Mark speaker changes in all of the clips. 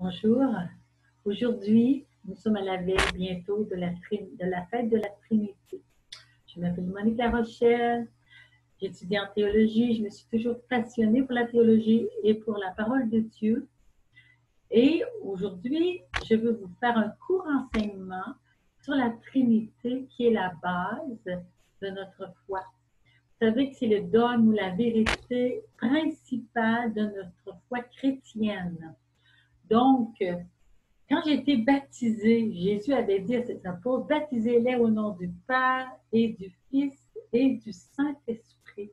Speaker 1: Bonjour. Aujourd'hui, nous sommes à la veille bientôt de la fête de la Trinité. Je m'appelle Monique La Rochelle, j'étudie en théologie, je me suis toujours passionnée pour la théologie et pour la parole de Dieu. Et aujourd'hui, je veux vous faire un court enseignement sur la Trinité qui est la base de notre foi. Vous savez que c'est le dogme ou la vérité principale de notre foi chrétienne. Donc, quand j'ai été baptisée, Jésus avait dit à ses apôtres, baptisez-les au nom du Père et du Fils et du Saint-Esprit.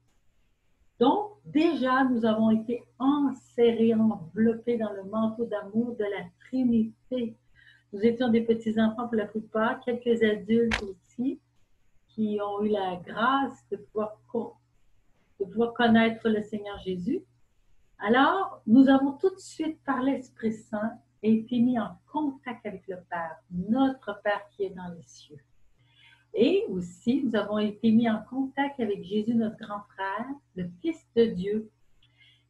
Speaker 1: Donc, déjà, nous avons été enserrés, enveloppés dans le manteau d'amour de la Trinité. Nous étions des petits-enfants pour la plupart, quelques adultes aussi, qui ont eu la grâce de pouvoir connaître le Seigneur Jésus. Alors, nous avons tout de suite, par l'Esprit Saint, été mis en contact avec le Père, notre Père qui est dans les cieux. Et aussi, nous avons été mis en contact avec Jésus, notre grand frère, le Fils de Dieu.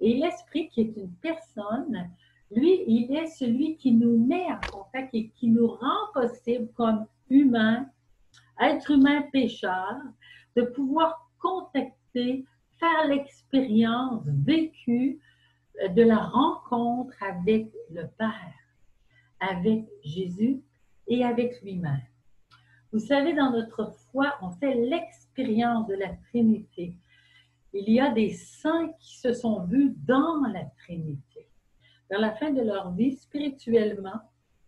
Speaker 1: Et l'Esprit, qui est une personne, lui, il est celui qui nous met en contact et qui nous rend possible comme humains, êtres humains pécheurs, de pouvoir contacter, faire l'expérience vécue de la rencontre avec le Père, avec Jésus et avec lui-même. Vous savez, dans notre foi, on fait l'expérience de la Trinité. Il y a des saints qui se sont vus dans la Trinité. Dans la fin de leur vie, spirituellement,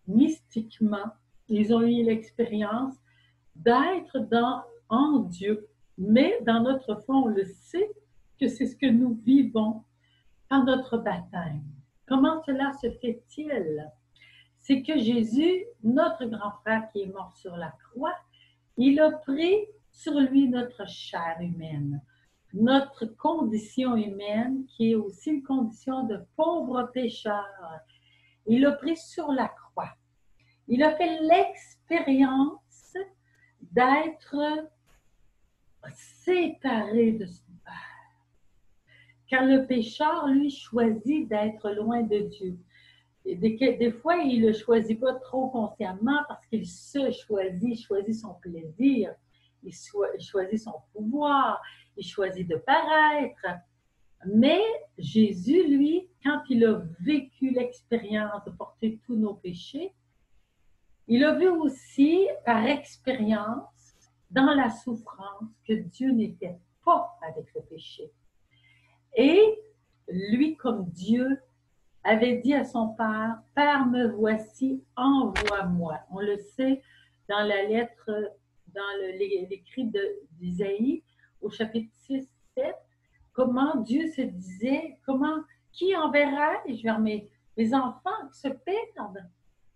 Speaker 1: mystiquement, ils ont eu l'expérience d'être en Dieu. Mais dans notre foi, on le sait que c'est ce que nous vivons par notre baptême. Comment cela se fait-il? C'est que Jésus, notre grand frère qui est mort sur la croix, il a pris sur lui notre chair humaine, notre condition humaine qui est aussi une condition de pauvre pécheur. Il l'a pris sur la croix. Il a fait l'expérience d'être séparé de son Père. Car le pécheur, lui, choisit d'être loin de Dieu. Et des fois, il ne le choisit pas trop consciemment parce qu'il il choisit son plaisir, il choisit son pouvoir, il choisit de paraître. Mais Jésus, lui, quand il a vécu l'expérience de porter tous nos péchés, il a vu aussi par expérience, dans la souffrance, que Dieu n'était pas avec le péché. Et lui, comme Dieu, avait dit à son Père, « Père, me voici, envoie-moi. » On le sait dans la lettre, dans l'écrit d'Isaïe, au chapitre 6, 7, comment Dieu se disait, qui enverrai-je vers mes enfants qui se perdent?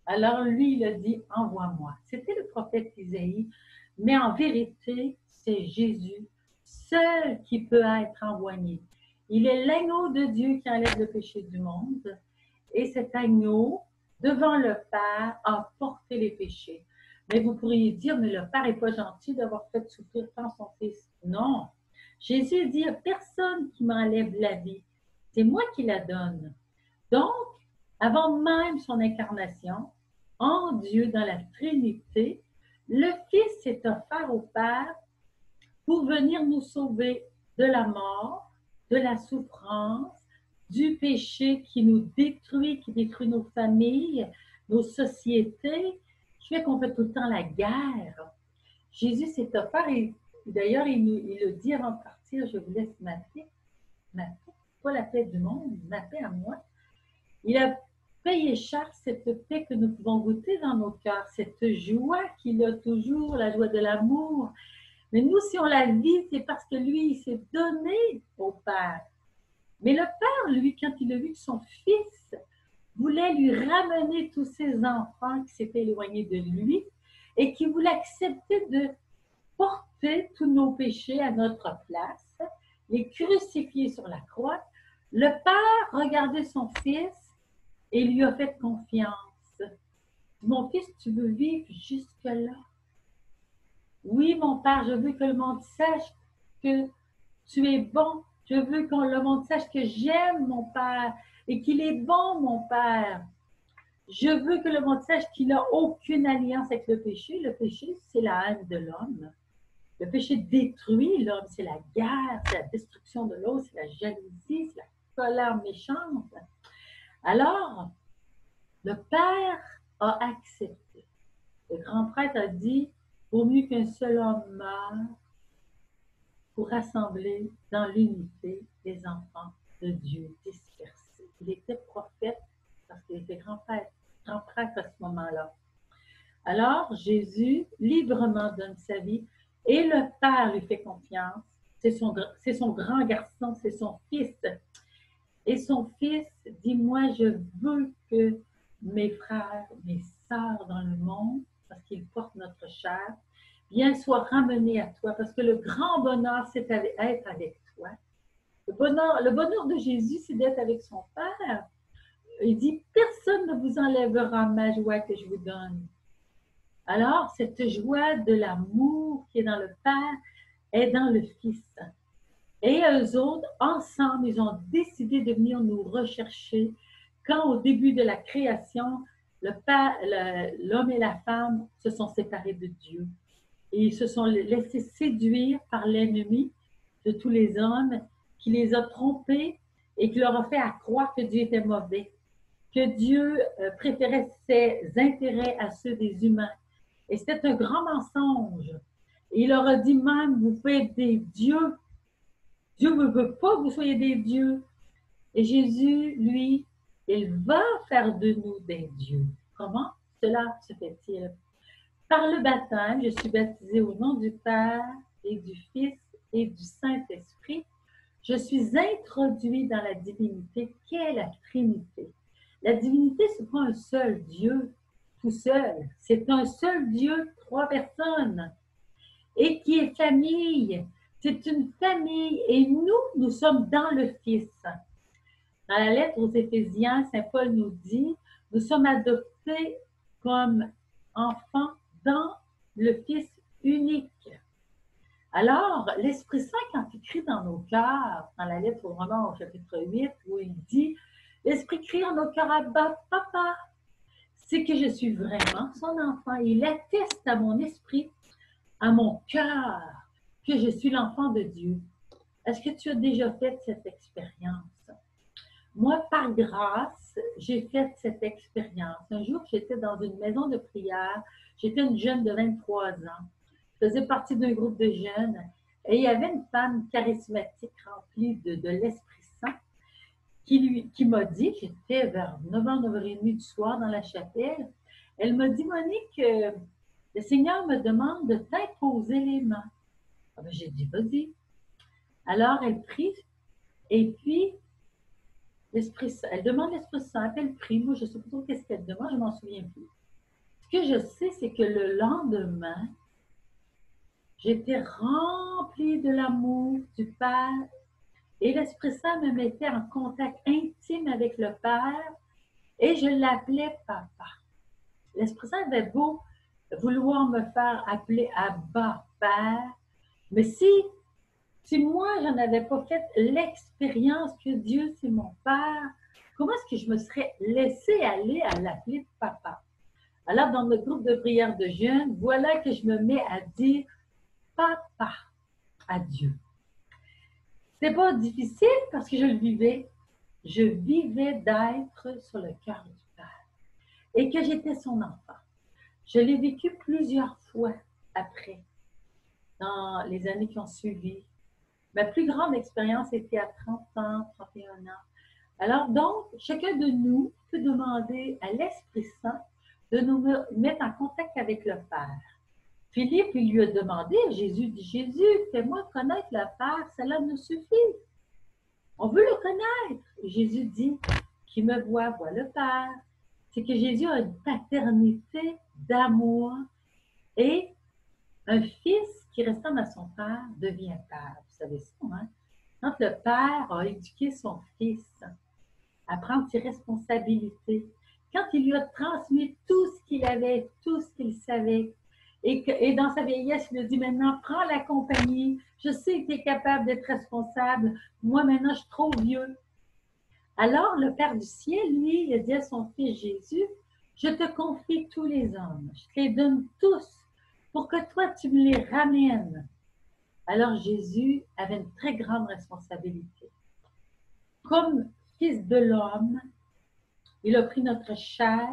Speaker 1: Alors lui, il a dit, « Envoie-moi. » C'était le prophète Isaïe, mais en vérité, c'est Jésus, seul qui peut être envoyé. Il est l'agneau de Dieu qui enlève le péché du monde. Et cet agneau, devant le Père, a porté les péchés. Mais vous pourriez dire, mais le Père n'est pas gentil d'avoir fait souffrir tant son Fils. Non. Jésus dit, il n'y a personne qui m'enlève la vie. C'est moi qui la donne. Donc, avant même son incarnation, en Dieu, dans la Trinité, le Fils s'est offert au Père pour venir nous sauver de la mort, de la souffrance, du péché qui nous détruit, qui détruit nos familles, nos sociétés, qui fait qu'on fait tout le temps la guerre. Jésus s'est offert et d'ailleurs, il le dit avant de partir, je vous laisse ma paix, pas la paix du monde, ma paix à moi. Il a payé cher cette paix que nous pouvons goûter dans nos cœurs, cette joie qu'il a toujours, la joie de l'amour. Mais nous, si on la vit, c'est parce que lui, il s'est donné au Père. Mais le Père, lui, quand il a vu que son Fils voulait lui ramener tous ses enfants qui s'étaient éloignés de lui et qui voulait accepter de porter tous nos péchés à notre place, les crucifier sur la croix, le Père regardait son Fils et lui a fait confiance. Mon Fils, tu veux vivre jusque-là? Oui, mon Père, je veux que le monde sache que tu es bon. Je veux que le monde sache que j'aime mon Père et qu'il est bon, mon Père. Je veux que le monde sache qu'il n'a aucune alliance avec le péché. Le péché, c'est la haine de l'homme. Le péché détruit l'homme, c'est la guerre, c'est la destruction de l'autre, c'est la jalousie, c'est la colère méchante. Alors, le Père a accepté. Le grand prêtre a dit, vaut mieux qu'un seul homme meure pour rassembler dans l'unité les enfants de Dieu dispersés. Il était prophète parce qu'il était grand prêtre à ce moment-là. Alors, Jésus librement donne sa vie et le Père lui fait confiance. C'est son grand garçon, c'est son fils. Et son fils dit, moi, je veux que mes frères, mes sœurs dans le monde, parce qu'ils portent notre chair, bien soient ramenés à toi, parce que le grand bonheur, c'est être avec toi. Le bonheur de Jésus, c'est d'être avec son Père. Il dit, personne ne vous enlèvera ma joie que je vous donne. Alors, cette joie de l'amour qui est dans le Père est dans le Fils. Et eux autres, ensemble, ils ont décidé de venir nous rechercher quand au début de la création, l'homme et la femme se sont séparés de Dieu. Et ils se sont laissés séduire par l'ennemi de tous les hommes qui les a trompés et qui leur a fait croire que Dieu était mauvais, que Dieu préférait ses intérêts à ceux des humains. Et c'était un grand mensonge. Et il leur a dit même, vous pouvez être des dieux. Dieu ne veut pas que vous soyez des dieux. Et Jésus, lui, il va faire de nous des dieux. Comment cela se fait-il? Par le baptême, je suis baptisée au nom du Père et du Fils et du Saint-Esprit. Je suis introduit dans la divinité qu'est la Trinité. La divinité, ce n'est pas un seul Dieu tout seul. C'est un seul Dieu, 3 personnes. Et qui est famille. C'est une famille. Et nous sommes dans le Fils. Dans la lettre aux Éphésiens, Saint Paul nous dit, nous sommes adoptés comme enfants dans le Fils unique. Alors, l'Esprit Saint, quand il crie dans nos cœurs, dans la lettre aux Romains au chapitre 8, où il dit, l'Esprit crie en nos cœurs, Abba, Papa, c'est que je suis vraiment son enfant. Il atteste à mon esprit, à mon cœur, que je suis l'enfant de Dieu. Est-ce que tu as déjà fait cette expérience? Moi, par grâce, j'ai fait cette expérience. Un jour, j'étais dans une maison de prière. J'étais une jeune de 23 ans. Je faisais partie d'un groupe de jeunes. Et il y avait une femme charismatique remplie de l'Esprit Saint qui m'a dit, j'étais vers 9h, 9h30 du soir dans la chapelle, elle m'a dit, Monique, le Seigneur me demande de t'imposer les mains. Ah ben, j'ai dit, vas-y. Alors, elle prie, et puis, elle demande l'Esprit Saint, elle prie. Moi, je ne sais pas trop qu'est-ce qu'elle demande, je ne m'en souviens plus. Ce que je sais, c'est que le lendemain, j'étais remplie de l'amour du Père et l'Esprit Saint me mettait en contact intime avec le Père et je l'appelais Papa. L'Esprit Saint avait beau vouloir me faire appeler Abba, Père, mais si moi, je n'avais pas fait l'expérience que Dieu, c'est mon Père, comment est-ce que je me serais laissée aller à l'appeler Papa? Alors, dans notre groupe de prière de jeunes, voilà que je me mets à dire Papa à Dieu. C'est pas difficile parce que je le vivais. Je vivais d'être sur le cœur du Père et que j'étais son enfant. Je l'ai vécu plusieurs fois après, dans les années qui ont suivi. Ma plus grande expérience était à 30 ans, 31 ans. Alors donc, chacun de nous peut demander à l'Esprit Saint de nous mettre en contact avec le Père. Philippe, il lui a demandé, Jésus dit, Jésus, fais-moi connaître le Père, cela nous suffit. On veut le connaître. Jésus dit, qui me voit, voit le Père. C'est que Jésus a une paternité d'amour et un fils qui ressemble à son père devient père. Vous savez ça, hein? Quand le père a éduqué son fils à prendre ses responsabilités, quand il lui a transmis tout ce qu'il avait, tout ce qu'il savait, et dans sa vieillesse, il a dit maintenant, prends la compagnie, je sais que tu es capable d'être responsable, moi maintenant je suis trop vieux. Alors le Père du ciel, lui, il a dit à son fils Jésus, Je te confie tous les hommes, je te les donne tous pour que toi tu me les ramènes. Alors Jésus avait une très grande responsabilité. Comme fils de l'homme, il a pris notre chair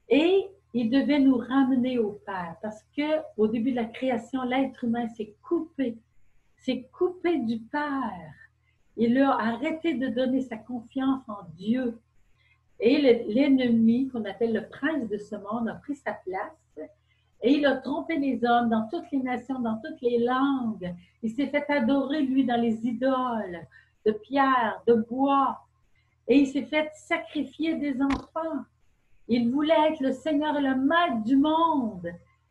Speaker 1: et il devait nous ramener au Père parce que au début de la création, l'être humain s'est coupé du Père. Il a arrêté de donner sa confiance en Dieu. Et l'ennemi, qu'on appelle le prince de ce monde, a pris sa place et il a trompé les hommes dans toutes les nations, dans toutes les langues. Il s'est fait adorer, lui, dans les idoles de pierre, de bois. Et il s'est fait sacrifier des enfants. Il voulait être le Seigneur et le Maître du monde.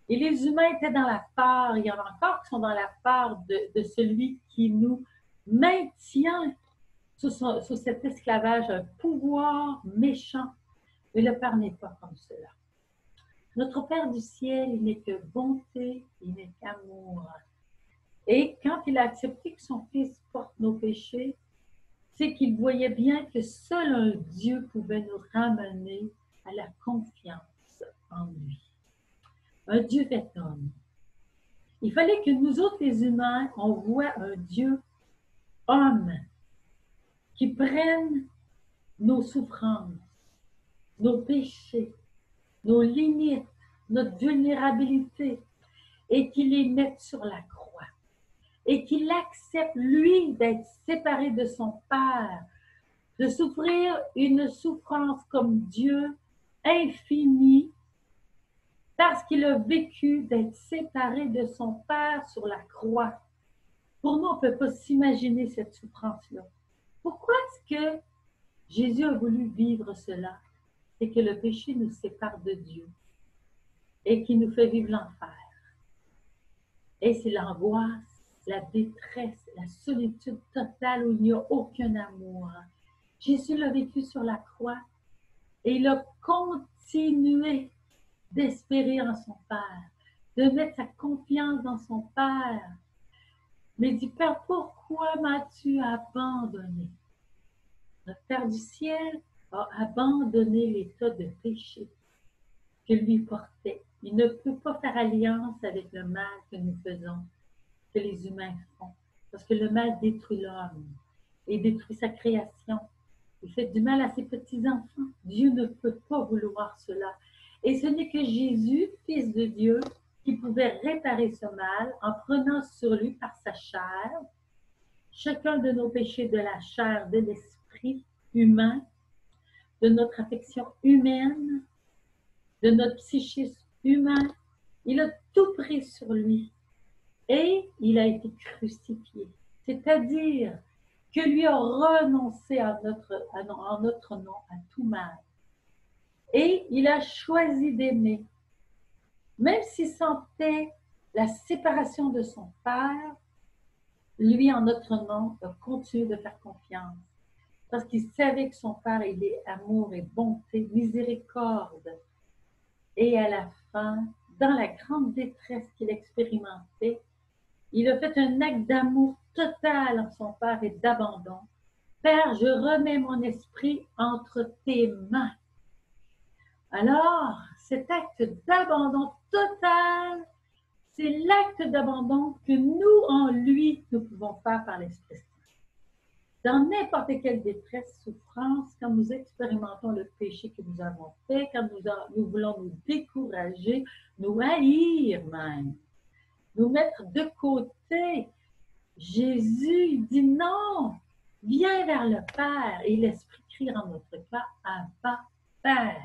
Speaker 1: Et les humains étaient dans la peur. Il y en a encore qui sont dans la peur de celui qui nous maintient sous cet esclavage, un pouvoir méchant. Mais le Père n'est pas comme cela. Notre Père du ciel, il n'est que bonté, il n'est qu'amour. Et quand il a accepté que son Fils porte nos péchés, c'est qu'il voyait bien que seul un Dieu pouvait nous ramener à la confiance en lui. Un Dieu fait homme. Il fallait que nous autres, les humains, on voit un Dieu homme qui prenne nos souffrances, nos péchés, nos limites, notre vulnérabilité, et qu'il les mette sur la croix. Et qu'il accepte, lui, d'être séparé de son Père, de souffrir une souffrance comme Dieu, infinie, parce qu'il a vécu d'être séparé de son Père sur la croix. Pour nous, on ne peut pas s'imaginer cette souffrance-là. Pourquoi est-ce que Jésus a voulu vivre cela? C'est que le péché nous sépare de Dieu et qui nous fait vivre l'enfer. Et c'est l'angoisse, la détresse, la solitude totale où il n'y a aucun amour. Jésus l'a vécu sur la croix et il a continué d'espérer en son Père, de mettre sa confiance dans son Père. Mais il dit, Père, pourquoi m'as-tu abandonné? Notre Père du ciel a abandonné l'état de péché que lui portait. Il ne peut pas faire alliance avec le mal que nous faisons, que les humains font. Parce que le mal détruit l'homme et détruit sa création. Il fait du mal à ses petits-enfants. Dieu ne peut pas vouloir cela. Et ce n'est que Jésus, Fils de Dieu, qui pouvait réparer ce mal en prenant sur lui par sa chair chacun de nos péchés de la chair, de l'esprit humain, de notre affection humaine, de notre psychisme humain. Il a tout pris sur lui et il a été crucifié. C'est-à-dire que lui a renoncé en notre nom à tout mal. Et il a choisi d'aimer. Même s'il sentait la séparation de son Père, lui, en notre nom, a continué de faire confiance. Parce qu'il savait que son Père, il est amour et bonté, miséricorde. Et à la fin, dans la grande détresse qu'il expérimentait, il a fait un acte d'amour total en son Père et d'abandon. Père, je remets mon esprit entre tes mains. Alors, cet acte d'abandon total, c'est l'acte d'abandon que nous, en lui, nous pouvons faire par l'Esprit Saint. Dans n'importe quelle détresse, souffrance, quand nous expérimentons le péché que nous avons fait, quand nous voulons nous décourager, nous haïr même, nous mettre de côté, Jésus dit non, viens vers le Père et l'Esprit crie en notre cœur, Abba, Père.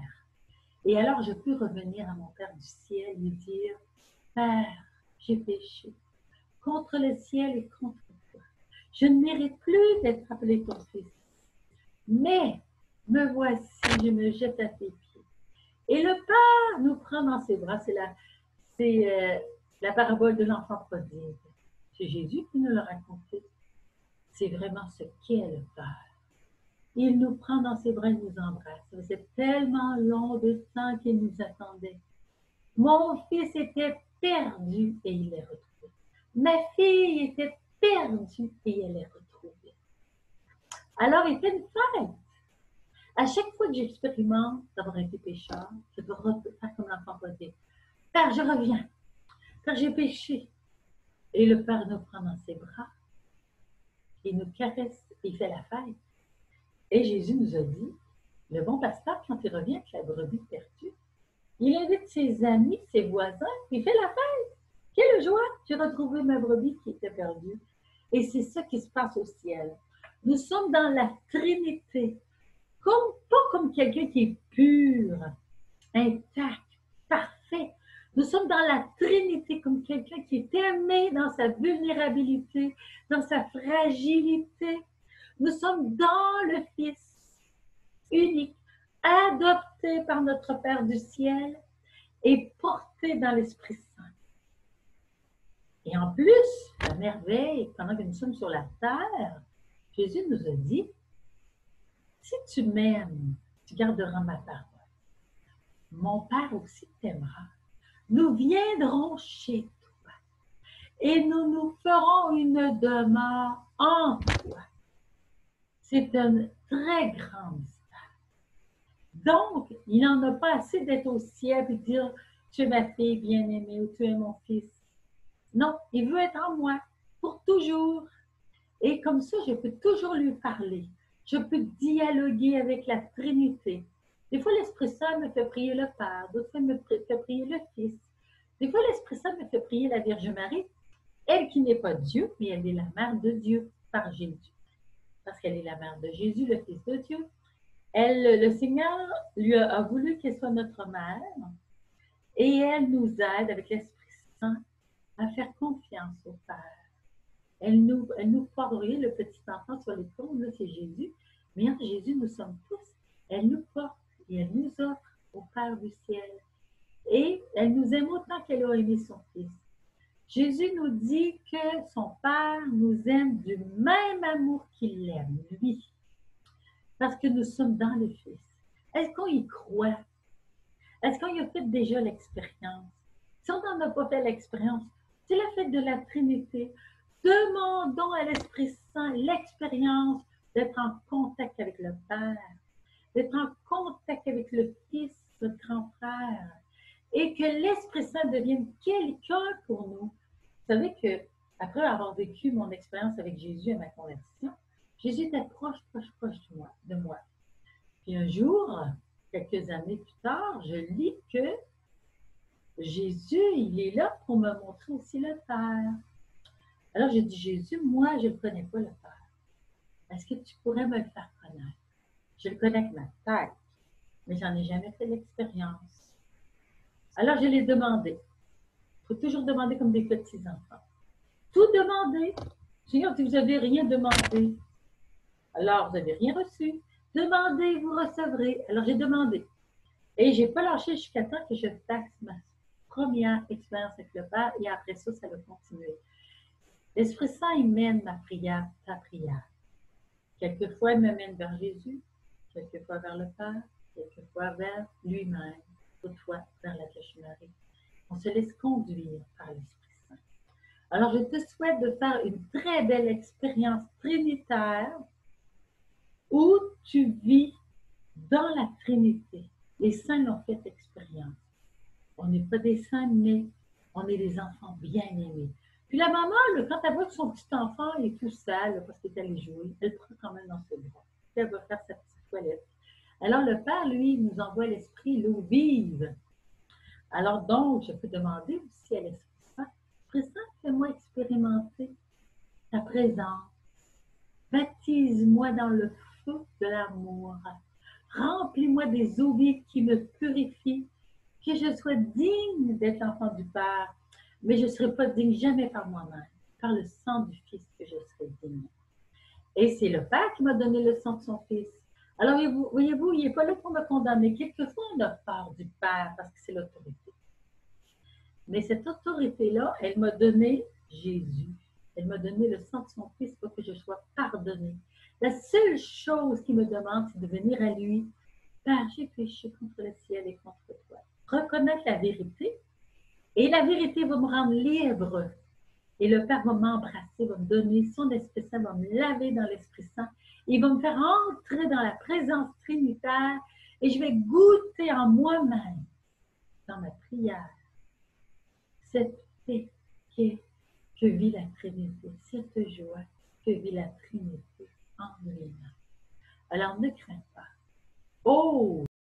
Speaker 1: Et alors je peux revenir à mon Père du ciel et dire, Père, j'ai péché contre le ciel et contre toi. Je ne mérite plus d'être appelé ton fils. Mais me voici, je me jette à tes pieds. Et le Père nous prend dans ses bras. C'est la parabole de l'enfant prodigue. C'est Jésus qui nous l'a raconté. C'est vraiment ce qu'est le Père. Il nous prend dans ses bras et nous embrasse. Ça faisait tellement long de temps qu'il nous attendait. Mon fils était perdu et il est retrouvé. Ma fille était perdue et elle est retrouvée. Alors, il fait une fête. À chaque fois que j'expérimente d'avoir été pécheur, je dois faire comme l'enfant prodigue. Père, je reviens. Père, j'ai péché. Et le Père nous prend dans ses bras. Il nous caresse. Il fait la fête. Et Jésus nous a dit, le bon pasteur, quand il revient avec la brebis perdue, il invite ses amis, ses voisins, il fait la fête. Quelle joie! J'ai retrouvé ma brebis qui était perdue. Et c'est ça qui se passe au ciel. Nous sommes dans la Trinité. Pas comme quelqu'un qui est pur, intact, parfait. Nous sommes dans la Trinité comme quelqu'un qui est aimé dans sa vulnérabilité, dans sa fragilité. Nous sommes dans le Fils unique, adopté par notre Père du ciel et porté dans l'Esprit Saint. Et en plus, la merveille, pendant que nous sommes sur la terre, Jésus nous a dit, si tu m'aimes, tu garderas ma parole. Mon Père aussi t'aimera. Nous viendrons chez toi et nous nous ferons une demeure en toi. C'est un très grand mystère. Donc, il n'en a pas assez d'être au ciel et de dire tu es ma fille bien-aimée ou tu es mon fils. Non, il veut être en moi pour toujours. Et comme ça, je peux toujours lui parler. Je peux dialoguer avec la Trinité. Des fois, l'Esprit Saint me fait prier le Père, d'autres fois, il me fait prier le Fils. Des fois, l'Esprit Saint me fait prier la Vierge Marie, elle qui n'est pas Dieu, mais elle est la mère de Dieu par Jésus. Parce qu'elle est la mère de Jésus, le Fils de Dieu. Le Seigneur lui a voulu qu'elle soit notre mère et elle nous aide avec l'Esprit Saint à faire confiance au Père. Elle nous porte, le petit enfant sur l'épaule, là c'est Jésus, mais en Jésus nous sommes tous. Elle nous porte et elle nous offre au Père du ciel. Et elle nous aime autant qu'elle a aimé son Fils. Jésus nous dit que son Père nous aime du même amour qu'il l'aime, lui. Parce que nous sommes dans le Fils. Est-ce qu'on y croit? Est-ce qu'on y a fait déjà l'expérience? Si on n'en a pas fait l'expérience, c'est la fête de la Trinité. Demandons à l'Esprit Saint l'expérience d'être en contact avec le Père, d'être en contact avec le Fils, notre grand frère, et que l'Esprit Saint devienne quelqu'un pour nous. Vous savez que après avoir vécu mon expérience avec Jésus et ma conversion, Jésus était proche de moi. Puis un jour, quelques années plus tard, je lis que Jésus, il est là pour me montrer aussi le Père. Alors j'ai dit, Jésus, moi, je ne connais pas le Père. Est-ce que tu pourrais me le faire connaître? Je le connais avec ma tête, mais j'en ai jamais fait l'expérience. Alors je l'ai demandé. Il faut toujours demander comme des petits-enfants. Tout demander. Seigneur, si vous n'avez rien demandé, alors vous n'avez rien reçu. Demandez, vous recevrez. Alors j'ai demandé. Et je n'ai pas lâché jusqu'à temps que je fasse ma première expérience avec le Père et après ça, ça va continuer. L'Esprit Saint, il mène ma prière, ta prière. Quelquefois, il me mène vers Jésus, quelquefois vers le Père, quelquefois vers lui-même, toutefois vers la Vierge Marie. On se laisse conduire par l'Esprit Saint. Alors, je te souhaite de faire une très belle expérience trinitaire où tu vis dans la Trinité. Les saints l'ont fait expérience. On n'est pas des saints, mais on est des enfants bien-aimés. Puis la maman, quand elle voit que son petit enfant est tout sale parce qu'il est allé jouer, elle prend quand même dans ses bras. Puis elle va faire sa petite toilette. Alors le Père, lui, nous envoie l'Esprit, l'eau vive. Alors donc, je peux demander aussi à l'Esprit Saint, Esprit Saint, fais-moi expérimenter ta présence. Baptise-moi dans le feu de l'amour. Remplis-moi des eaux vives qui me purifient, que je sois digne d'être l'enfant du Père, mais je ne serai pas digne jamais par moi-même, par le sang du Fils que je serai digne. Et c'est le Père qui m'a donné le sang de son Fils. Alors, voyez-vous, il n'est pas là pour me condamner. Quelquefois, on a peur du Père parce que c'est l'autorité. Mais cette autorité-là, elle m'a donné Jésus. Elle m'a donné le sang de son Fils pour que je sois pardonnée. La seule chose qu'il me demande, c'est de venir à lui. Père, j'ai péché contre le ciel et contre toi. Reconnaître la vérité. Et la vérité va me rendre libre. Et le Père va m'embrasser, va me donner son Esprit Saint, va me laver dans l'Esprit Saint. Il va me faire entrer dans la présence trinitaire et je vais goûter en moi-même, dans ma prière, cette paix que vit la Trinité, cette joie que vit la Trinité en lui-même. Alors ne crains pas. Oh!